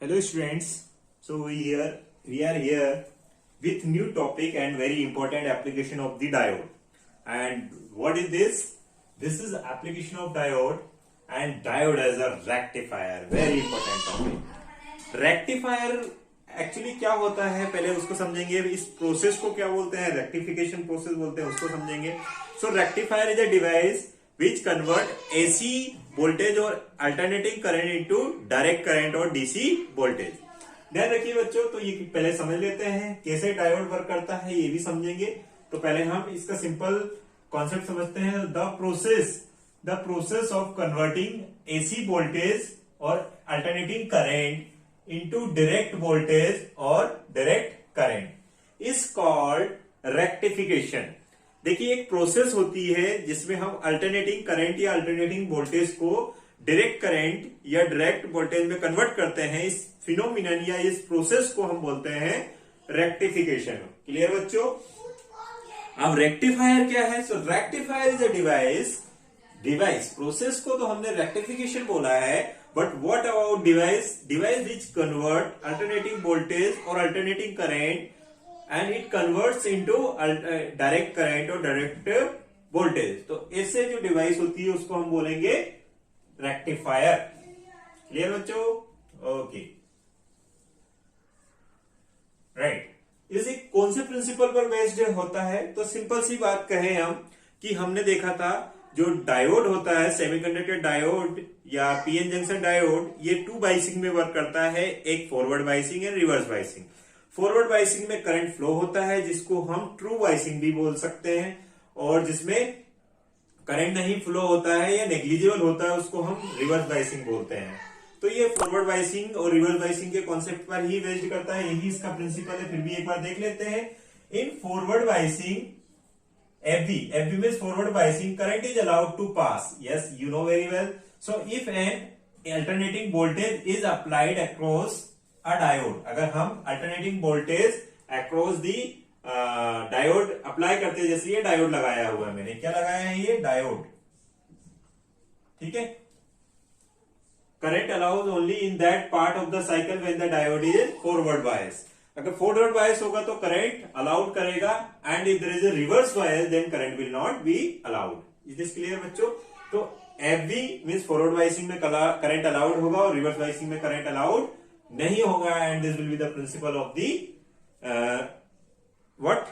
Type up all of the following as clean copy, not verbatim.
Hello students, so we are here with new topic and very important application of the diode. And what is this? This is application of diode and diode as a rectifier. Very important topic. Rectifier actually क्या होता है पहले उसको समझेंगे. इस process को क्या बोलते हैं? रेक्टिफिकेशन प्रोसेस बोलते हैं, उसको समझेंगे. So rectifier is a device which convert AC voltage और alternating current into direct current और DC voltage. ध्यान रखिए बच्चों, तो ये पहले समझ लेते हैं कैसे डायोड वर्क करता है, ये भी समझेंगे. तो पहले हम इसका सिंपल कॉन्सेप्ट समझते हैं. The process of converting AC voltage और alternating current into direct voltage और direct current is called rectification. देखिए, एक प्रोसेस होती है जिसमें हम अल्टरनेटिंग करंट या अल्टरनेटिंग वोल्टेज को डायरेक्ट करंट या डायरेक्ट वोल्टेज में कन्वर्ट करते हैं. इस फिनोमिनन या इस प्रोसेस को हम बोलते हैं रेक्टिफिकेशन. क्लियर बच्चों? अब रेक्टिफायर क्या है? So rectifier is a device process को तो हमने रेक्टिफिकेशन बोला है, but what about device which convert alternating voltage और alternating current and it converts into direct current और डायरेक्ट वोल्टेज. तो ऐसे जो डिवाइस होती है उसको हम बोलेंगे रेक्टिफायर. क्लियर बच्चों? Okay, right. इसे कौन से प्रिंसिपल पर बेस्ड होता है? तो सिंपल सी बात कहें हम कि हमने देखा था जो डायोड होता है, सेमीकंडक्टर डायोड या पीएन जंक्शन डायोड, ये टू बाइसिंग में वर्क करता है. एक forward biasing and reverse biasing. Forward biasing में करंट फ्लो होता है जिसको हम ट्रू बाइसिंग भी बोल सकते हैं, और जिसमें करंट नहीं फ्लो होता है या नेग्लिजिबल होता है उसको हम रिवर्स बाइसिंग बोलते हैं. तो ये फॉरवर्ड बाइसिंग और रिवर्स बाइसिंग के कॉन्सेप्ट पर ही बेस्ड करता है, यही इसका प्रिंसिपल है. फिर भी एक बार देख लेते हैं. In forward biasing FB means forward biasing, current is allowed to pass. Yes, you know very well. So if an alternating voltage is applied across a diode, अगर हम alternating voltage across the diode apply करते हैं, जैसे ये diode लगाया हुआ है, मैंने क्या लगाया है? ये डायोड. ठीक है. Current allows only in that part of the cycle when the diode is forward bias. अगर फॉरवर्ड बायस होगा तो करंट अलाउड करेगा, and if there is a reverse bias then current will not be allowed. Is this clear बच्चों? तो FB means forward biasing में current allowed होगा और reverse biasing में करंट अलाउड नहीं होगा, and this will be the principle of the what?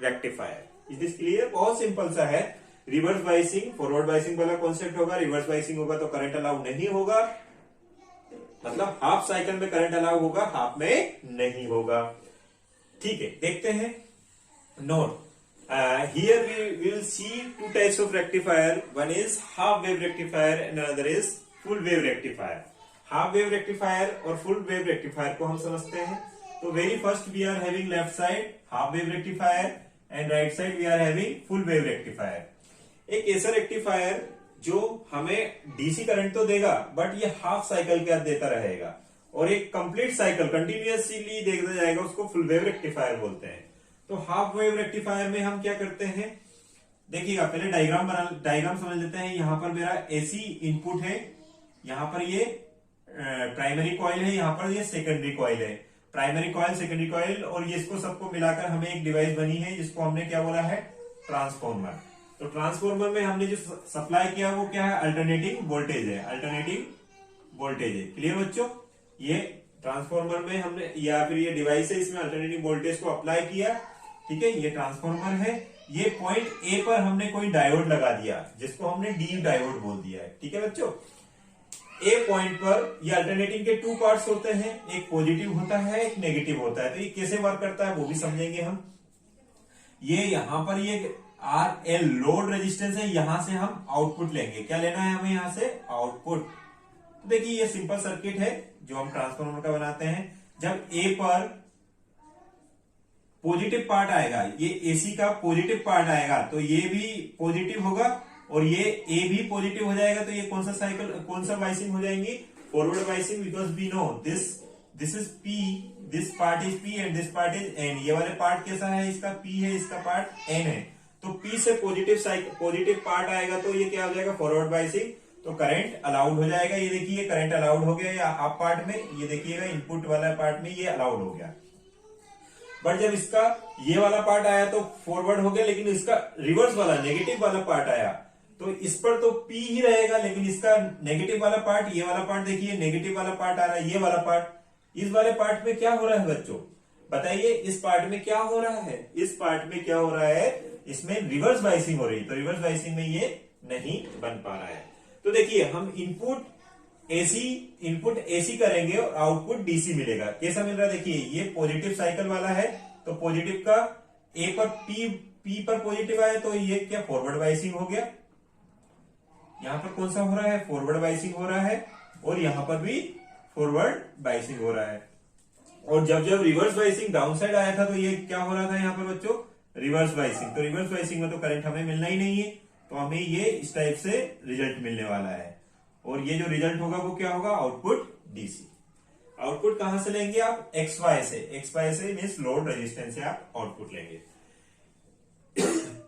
Rectifier. Is this clear? बहुत simple सा है. रिवर्स बायसिंग फॉरवर्ड बायसिंग वाला कॉन्सेप्ट होगा, रिवर्स बायसिंग होगा तो करंट अलाउड नहीं होगा, मतलब हाफ साइकिल में करंट अलाउ होगा, हाफ में नहीं होगा. ठीक है, देखते हैं. Note, here we will see two types of rectifier. One is half wave rectifier and another is full wave rectifier. Half wave rectifier और फुल वेव रेक्टिफायर को हम समझते हैं. तो very first we are having left side half wave rectifier and right side we are having full wave rectifier. एक ऐसा rectifier जो हमें डीसी करंट तो देगा, बट ये हाफ साइकिल का देता रहेगा, और एक कंप्लीट साइकिल कंटिन्यूअसली देखता जाएगा, उसको फुल वेव रेक्टिफायर बोलते हैं. तो हाफ वेव रेक्टिफायर में हम क्या करते हैं? देखिएगा, पहले डायग्राम समझ लेते हैं. यहां पर मेरा एसी इनपुट है, यहां पर ये प्राइमरी कॉइल है, यहां पर ये सेकेंडरी कॉइल है. प्राइमरी कॉइल, सेकेंडरी कॉइल, और ये इसको सबको मिलाकर हमें एक डिवाइस बनी है जिसको हमने क्या बोला है? ट्रांसफॉर्मर. तो ट्रांसफॉर्मर में हमने जो सप्लाई किया वो क्या है? अल्टरनेटिंग वोल्टेज है. अल्टरनेटिंग वोल्टेज है. क्लियर बच्चों? ये ट्रांसफॉर्मर में हमने, या फिर ये डिवाइस है, इसमें अल्टरनेटिंग वोल्टेज को अप्लाई किया. ठीक है, ये ट्रांसफॉर्मर है. ये पॉइंट ए पर हमने कोई डायोड लगा दिया जिसको हमने डी डायोड बोल दिया है. ठीक है बच्चों? ए पॉइंट पर ये अल्टरनेटिंग के टू पार्ट्स होते हैं, एक पॉजिटिव होता है, एक नेगेटिव होता है. तो ये कैसे वर्क करता है वो भी समझेंगे हम. ये यहां पर ये RL लोड रेजिस्टेंस है, यहां से हम आउटपुट लेंगे. क्या लेना है हमें? यहां से आउटपुट. तो देखिए, ये सिंपल सर्किट है जो हम ट्रांसफार्मर का बनाते हैं. जब ए पर पॉजिटिव पार्ट आएगा, ये एसी का पॉजिटिव पार्ट आएगा, तो ये भी पॉजिटिव होगा और ये ए भी पॉजिटिव हो जाएगा. तो ये कौन सा साइकिल, कौन सा बाइसिंग हो जाएंगी? Forward biasing. Because we know this is P, this part is P and this part is N. ये वाले पार्ट कैसा है? इसका P है, इसका पार्ट N है. तो P से पॉजिटिव पार्ट आएगा तो ये क्या हो जाएगा? Forward biasing. तो करंट अलाउड हो जाएगा। ये देखिए करंट अलाउड हो गया अप पार्ट में, ये देखिएगा इनपुट वाला पार्ट में ये अलाउड हो गया। बट जब इसका ये वाला पार्ट आया तो फॉरवर्ड हो गया, लेकिन इसका रिवर्स वाला नेगेटिव वाला पार्ट आया तो इस पर तो P ही रहेगा, लेकिन इसका नेगेटिव वाला पार्ट, ये वाला पार्ट देखिए नेगेटिव वाला पार्ट आ रहा है, ये वाला पार्ट, इस वाले पार्ट में क्या हो रहा है बच्चों बताइए, इस पार्ट में क्या हो रहा है, इस पार्ट में क्या हो रहा है, इसमें रिवर्स बाइसिंग हो रही है, तो रिवर्स बाइसिंग में ये नहीं बन पा रहा है। तो देखिए हम इनपुट एसी करेंगे और आउटपुट डीसी मिलेगा। कैसा मिल रहा है देखिए, ये पॉजिटिव साइकिल वाला है तो पॉजिटिव का ए पर पी पर पॉजिटिव आया तो ये क्या फॉरवर्ड बाइसिंग हो गया, यहां पर कौन सा हो रहा है फॉरवर्ड बाइसिंग हो रहा है, और यहां पर भी फॉरवर्ड बाइसिंग हो रहा है। और जब जब रिवर्स बाइसिंग डाउन साइड आया था तो ये क्या हो रहा था यहाँ पर बच्चों, रिवर्स बाइसिंग। तो रिवर्स बाइसिंग में तो करंट हमें मिलना ही नहीं है, तो हमें ये इस टाइप से रिजल्ट मिलने वाला है। और ये जो रिजल्ट होगा वो क्या होगा, आउटपुट डीसी। आउटपुट कहां से लेंगे आप, XY से मीन्स लोड रेजिस्टेंस से आप आउटपुट लेंगे।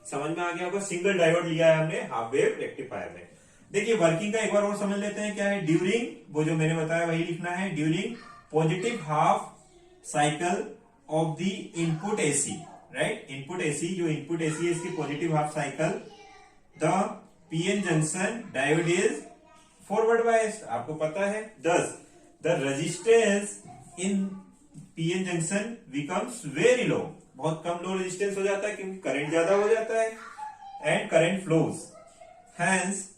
समझ में आ गया होगा। सिंगल डायोड लिया है हमने हाफ वेव रेक्टिफायर में। देखिए वर्किंग का एक बार और समझ लेते हैं क्या है। ड्यूरिंग, वो जो मैंने बताया वही लिखना है, during positive half cycle of the input AC, right, input AC, जो इनपुट एसी है इसकी positive half cycle, the PN junction diode is forward biased, आपको पता है। दस the resistance in PN junction becomes very low, बहुत कम low resistance हो जाता है क्योंकि करंट ज्यादा हो जाता है, and current flows, hence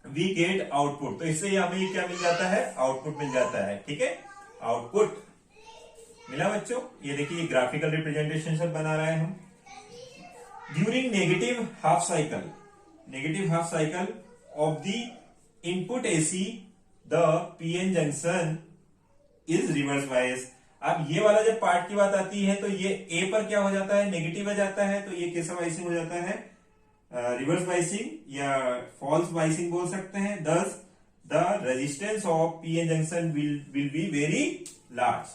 we get output. तो इससे हमें क्या मिल जाता है, आउटपुट मिल जाता है, ठीक है, आउटपुट मिला बच्चों। ये देखिए ग्राफिकल रिप्रेजेंटेशन सब बना रहे हैं हम। During negative half cycle of the input AC the PN junction is reverse bias. अब ये वाला जब पार्ट की बात आती है तो ये ए पर क्या हो जाता है, नेगेटिव आ जाता है, तो ये कैसा बाइसिंग हो जाता है, रिवर्स बाइसिंग या फॉल्स बाइसिंग बोल सकते हैं। Thus the resistance of PN junction will be very large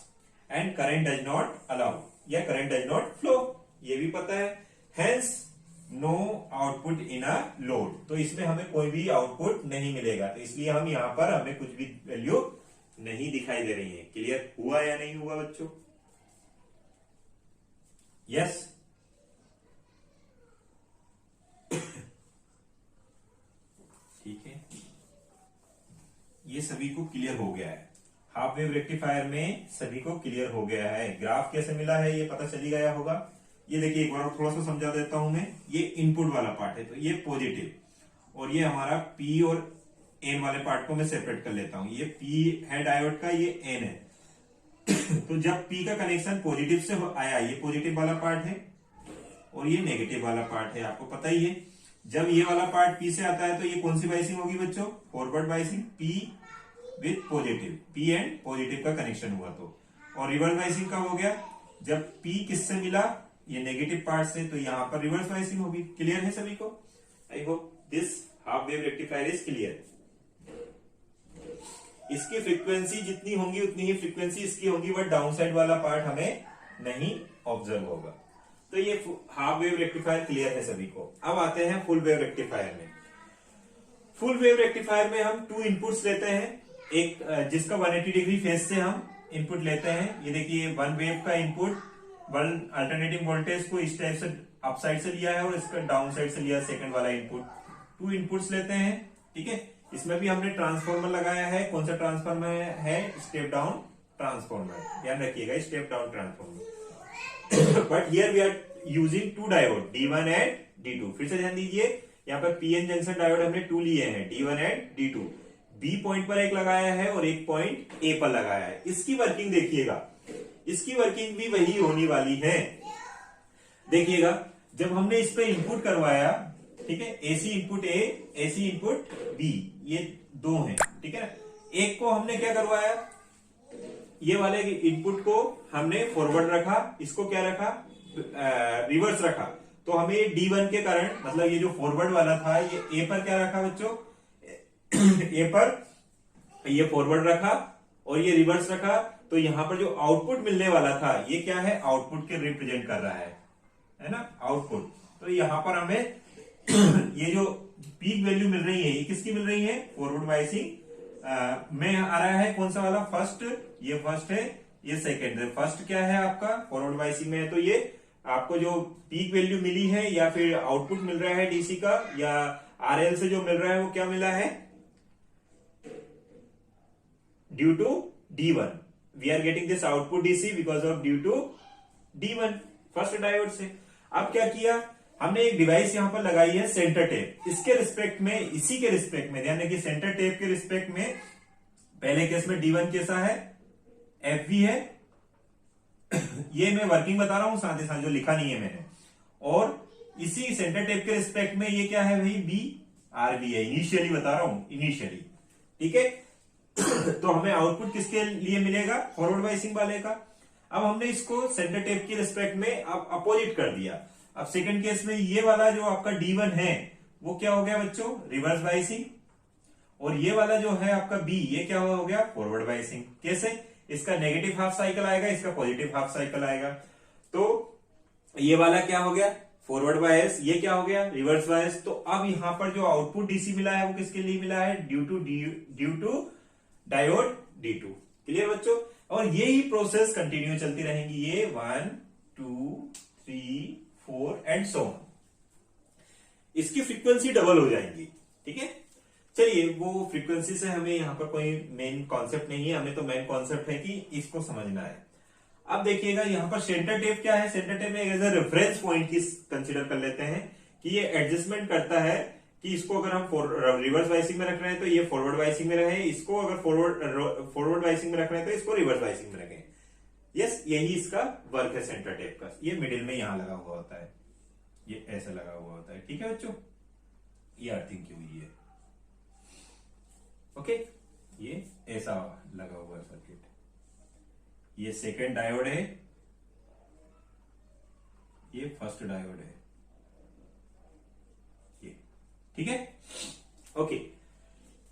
and current does not allow या करंट डज नॉट फ्लो, ये भी पता है। Hence no output in a load, तो इसमें हमें कोई भी आउटपुट नहीं मिलेगा, तो इसलिए हम यहां पर हमें कुछ भी वैल्यू नहीं दिखाई दे रही है। क्लियर हुआ या नहीं हुआ बच्चों, यस। ठीक है, ये सभी को क्लियर हो गया है। हाफ वेव रेक्टिफायर में सभी को क्लियर हो गया है। ग्राफ कैसे मिला है ये पता चली गया होगा। ये देखिए एक बार थोड़ा सा समझा देता हूं मैं। ये इनपुट वाला पार्ट है तो ये पॉजिटिव, और ये हमारा पी और एन वाले पार्ट को मैं सेपरेट कर लेता हूं। ये पी है डायोड का, ये एन है। तो जब पी का कनेक्शन पॉजिटिव से आया, ये पॉजिटिव वाला पार्ट है और ये नेगेटिव वाला पार्ट है, आपको पता ही है। जब ये वाला पार्ट पी से आता है तो ये कौन सी बाइसिंग होगी बच्चों, forward biasing, P with positive, P and positive का कनेक्शन हुआ तो। और रिवर्स बाइसिंग कब हो गया, जब पी किससे मिला, ये नेगेटिव पार्ट से, तो यहां पर रिवर्स बाइसिंग होगी। क्लियर है सभी को? I hope this half wave rectifier is clear. इसकी फ्रीक्वेंसी जितनी होंगी उतनी ही फ्रीक्वेंसी इसकी होगी, बट डाउन साइड वाला पार्ट हमें नहीं ऑब्जर्व होगा। तो ये हाफ वेव रेक्टिफायर क्लियर है सभी को। अब आते हैं फुल वेव रेक्टिफायर में। फुल वेव रेक्टिफायर में हम 2 इनपुट्स लेते हैं, एक जिसका 180 डिग्री फेज से हम इनपुट लेते हैं। ये देखिए 1 वेव का इनपुट, 1 अल्टरनेटिंग वोल्टेज को इस टाइप से अप साइड से लिया है और इसका डाउन साइड से लिया सेकंड वाला इनपुट। 2 इनपुट्स लेते हैं, ठीक है। इसमें भी हमने ट्रांसफॉर्मर लगाया है। कौन सा ट्रांसफॉर्मर है, स्टेप डाउन ट्रांसफॉर्मर, ध्यान रखिएगा, step down transformer. But here we are using 2 diode, D1 and D2। फिर से ध्यान दीजिए, यहाँ पर पीएन जंक्शन डायोड हमने 2 लिए हैं, D1 and D2। B point पर एक लगाया है और एक पॉइंट ए पर लगाया है। इसकी वर्किंग देखिएगा, इसकी वर्किंग भी वही होने वाली है। देखिएगा जब हमने इस पे इनपुट करवाया, ठीक है, AC input A, AC input B, ये 2 हैं, ठीक है ना। एक को हमने क्या करवाया, ये वाले इनपुट को हमने फॉरवर्ड रखा, इसको क्या रखा, रिवर्स रखा। तो हमें D1 के कारण, मतलब ये जो फॉरवर्ड वाला था, ये ए पर क्या रखा बच्चों, ए पर ये फॉरवर्ड रखा और ये रिवर्स रखा। तो यहां पर जो आउटपुट मिलने वाला था, ये क्या है, आउटपुट के रिप्रेजेंट कर रहा है ना, आउटपुट। तो यहां पर हमें ये जो पीक वैल्यू मिल रही है, ये किसकी मिल रही है, फॉरवर्ड बायसिंग में आ रहा है कौन सा वाला, फर्स्ट, ये फर्स्ट है, ये सेकंड है। फर्स्ट क्या है आपका, फॉरवर्ड बायसिंग में है, तो ये आपको जो पीक वैल्यू मिली है या फिर आउटपुट मिल रहा है डीसी का या आरएल से जो मिल रहा है वो क्या मिला है, due to D1, we are getting this output DC because of due to D1 first diode से। अब क्या किया हमने, एक डिवाइस यहां पर लगाई है सेंटर टेप, इसके रिस्पेक्ट में, इसी के रिस्पेक्ट में, ध्यान रखिए सेंटर टेप के रिस्पेक्ट में पहले केस में D1 कैसा है, FV है ये मैं वर्किंग बता रहा हूं, साथ ही साथ जो लिखा नहीं है मैंने, और इसी सेंटर टेप के रिस्पेक्ट में ये क्या है भाई, BRB है, इनिशियली बता रहा हूं, इनिशियली, ठीक है तो हमें आउटपुट किसके लिए मिलेगा, फॉरवर्ड बायसिंग वाले का। अब हमने इसको सेंटर टेप के रिस्पेक्ट में अब अपोजिट कर दिया। अब सेकंड केस में ये वाला जो आपका D1 है वो क्या हो गया बच्चों, रिवर्स बायसिंग, और ये वाला जो है आपका B, ये क्या हो गया, फॉरवर्ड बायसिंग। कैसे, इसका नेगेटिव हाफ साइकिल आएगा, इसका पॉजिटिव हाफ साइकिल आएगा, तो ये वाला क्या हो गया, फॉरवर्ड बायस, ये क्या हो गया, रिवर्स बायस। तो अब यहां पर जो आउटपुट डीसी मिला है वो किसके लिए मिला है, due two diode D2। Clear बच्चों, और यही प्रोसेस कंटिन्यू चलती रहेंगी, ये 1 2 3 4 एंड सो ऑन, इसकी फ्रीक्वेंसी डबल हो जाएंगी, ठीक है। चलिए, वो फ्रीक्वेंसी से हमें यहां पर कोई मेन कॉन्सेप्ट नहीं है, हमें तो मेन कॉन्सेप्ट है कि इसको समझना है। अब देखिएगा यहां पर सेंटर टेप क्या है, सेंटर टेप में एज ए रेफरेंस पॉइंट की कंसीडर कर लेते हैं कि ये एडजस्टमेंट करता है कि इसको अगर हम रिवर्स बायसिंग में रख रहे हैं तो ये फॉरवर्ड बायसिंग में रहे, इसको अगर फॉरवर्ड बायसिंग में रख रहे हैं तो इसको रिवर्स बायसिंग में रखें। यस, यही इसका वर्क है सेंटर टेप का। ये मिडिल में यहां लगा हुआ होता है, ये ऐसा लगा हुआ होता है, ठीक है बच्चों, ये अर्थिंग की हुई है, ओके, ये ऐसा लगा हुआ है सर्किट। ये सेकेंड डायोड है, ये फर्स्ट डायोड है, ये, ठीक है, ओके।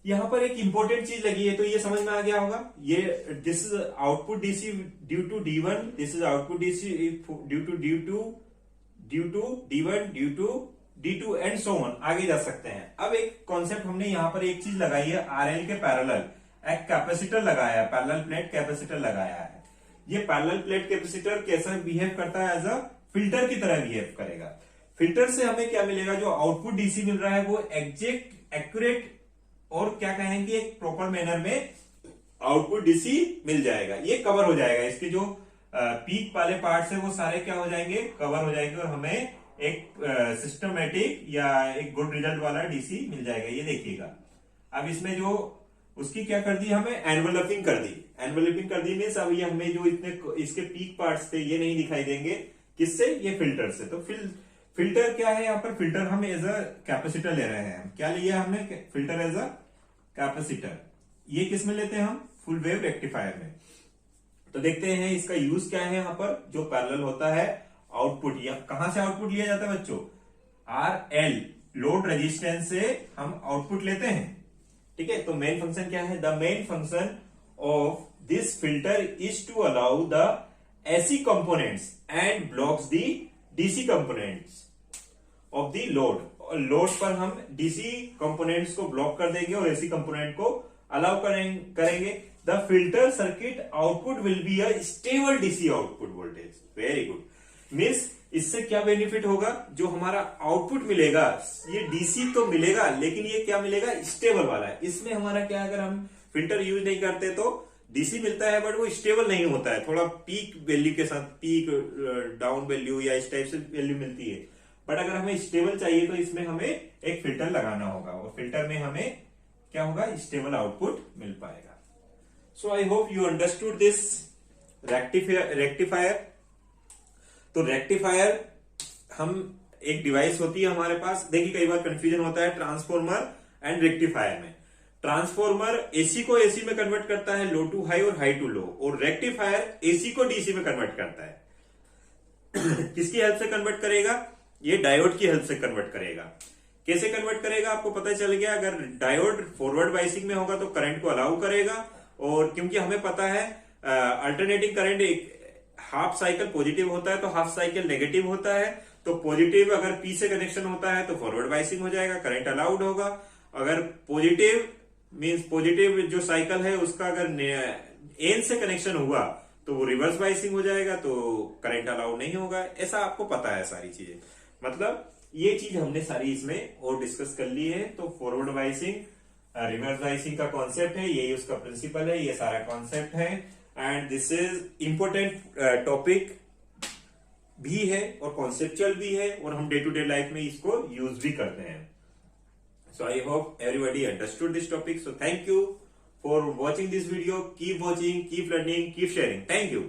यहां पर एक इंपॉर्टेंट चीज लगी है, तो ये समझ में आ गया होगा, ये this is output DC due to D1, this is output DC due to D1 due to D2 and so on, आगे जा सकते हैं। अब एक कॉन्सेप्ट हमने यहां पर एक चीज लगाई है, RL के पैरेलल एक कैपेसिटर लगाया है, पैरेलल प्लेट कैपेसिटर लगाया है। ये पैरेलल प्लेट कैपेसिटर कैसा बिहेव करता है, एज अ फिल्टर की तरह बिहेव करेगा। फिल्टर से हमें क्या मिलेगा, जो आउटपुट डीसी मिल रहा है वो एग्जैक्ट, एक्यूरेट और क्या कहेंगे, एक प्रॉपर मैनर में आउटपुट डीसी मिल जाएगा, ये कवर हो जाएगा, इसके जो पीक वाले पार्ट्स है वो सारे क्या हो जाएंगे, कवर हो जाएंगे, और हमें एक सिस्टमेटिक या एक गुड रिजल्ट वाला डीसी मिल जाएगा। ये देखिएगा, अब इसमें जो उसकी क्या कर दी, हमें एनवेलपिंग कर दी, एनवेलपिंग कर दी मीन्स अब ये हमें जो इतने इसके पीक पार्ट्स थे ये नहीं दिखाई देंगे, किससे, ये फिल्टर से। तो फिल्टर क्या है, यहाँ पर फिल्टर हम एज अ कैपेसिटर ले रहे हैं, क्या लिया हमने, फिल्टर एज अ कैपेसिटर। ये किस में लेते हैं हम, फुल वेव रेक्टिफायर में। तो देखते हैं इसका यूज क्या है, यहाँ पर जो पैरेलल होता है आउटपुट, या कहां से आउटपुट लिया जाता है बच्चों, RL लोड रेजिस्टेंस से हम आउटपुट लेते हैं, ठीक है। तो मेन फंक्शन क्या है, the main function of this filter is to allow the AC components and blocks the DC components of the load. Load पर हम DC कंपोनेंट्स को ब्लॉक कर देंगे और AC कंपोनेंट को अलाउ करेंगे। The filter circuit output will be a stable DC output voltage. Very good, means इससे क्या बेनिफिट होगा, जो हमारा आउटपुट मिलेगा ये डीसी तो मिलेगा, लेकिन ये क्या मिलेगा, स्टेबल वाला है। इसमें हमारा क्या, अगर हम फिल्टर यूज नहीं करते तो डीसी मिलता है बट वो स्टेबल नहीं होता है, थोड़ा पीक वैल्यू के साथ, पीक डाउन वैल्यू या इस टाइप से वैल्यू मिलती है। बट अगर हमें स्टेबल चाहिए तो इसमें हमें एक फिल्टर लगाना होगा, और फिल्टर में हमें क्या होगा, स्टेबल आउटपुट मिल पाएगा। So I hope you understood this rectifier. तो रेक्टिफायर हम एक डिवाइस होती है हमारे पास, देखिए कई बार कंफ्यूजन होता है ट्रांसफॉर्मर एंड रेक्टिफायर में। ट्रांसफॉर्मर एसी को एसी में कन्वर्ट करता है, लो टू हाई और हाई टू लो, और रेक्टिफायर एसी को डीसी में कन्वर्ट करता है। किसकी हेल्प से कन्वर्ट करेगा, ये डायोड की हेल्प से कन्वर्ट करेगा। कैसे कन्वर्ट करेगा आपको पता चल गया, अगर डायोड फॉरवर्ड बायसिंग में होगा तो करंट को अलाउ करेगा, और क्योंकि हमें पता है अल्टरनेटिंग करंट एक हाफ साइकिल पॉजिटिव होता है तो हाफ साइकिल नेगेटिव होता है, तो पॉजिटिव अगर पी से कनेक्शन होता है तो फॉरवर्ड बाइसिंग हो जाएगा, करंट अलाउड होगा। अगर पॉजिटिव मींस पॉजिटिव जो साइकिल है उसका अगर एन से कनेक्शन हुआ तो वो रिवर्स बाइसिंग हो जाएगा, तो करंट अलाउड नहीं होगा। ऐसा आपको पता है सारी चीजें, मतलब ये चीज हमने सारी इसमें और डिस्कस कर ली है। तो फॉरवर्ड बाइसिंग, रिवर्स बाइसिंग का कॉन्सेप्ट है, यही उसका प्रिंसिपल है, ये सारा कॉन्सेप्ट है। And this is important topic भी है और कॉन्सेप्चुअल भी है, और हम डे टू डे लाइफ में इसको यूज भी करते हैं। So I hope everybody understood this topic. So thank you for watching this video. Keep watching, keep learning, keep sharing. Thank you.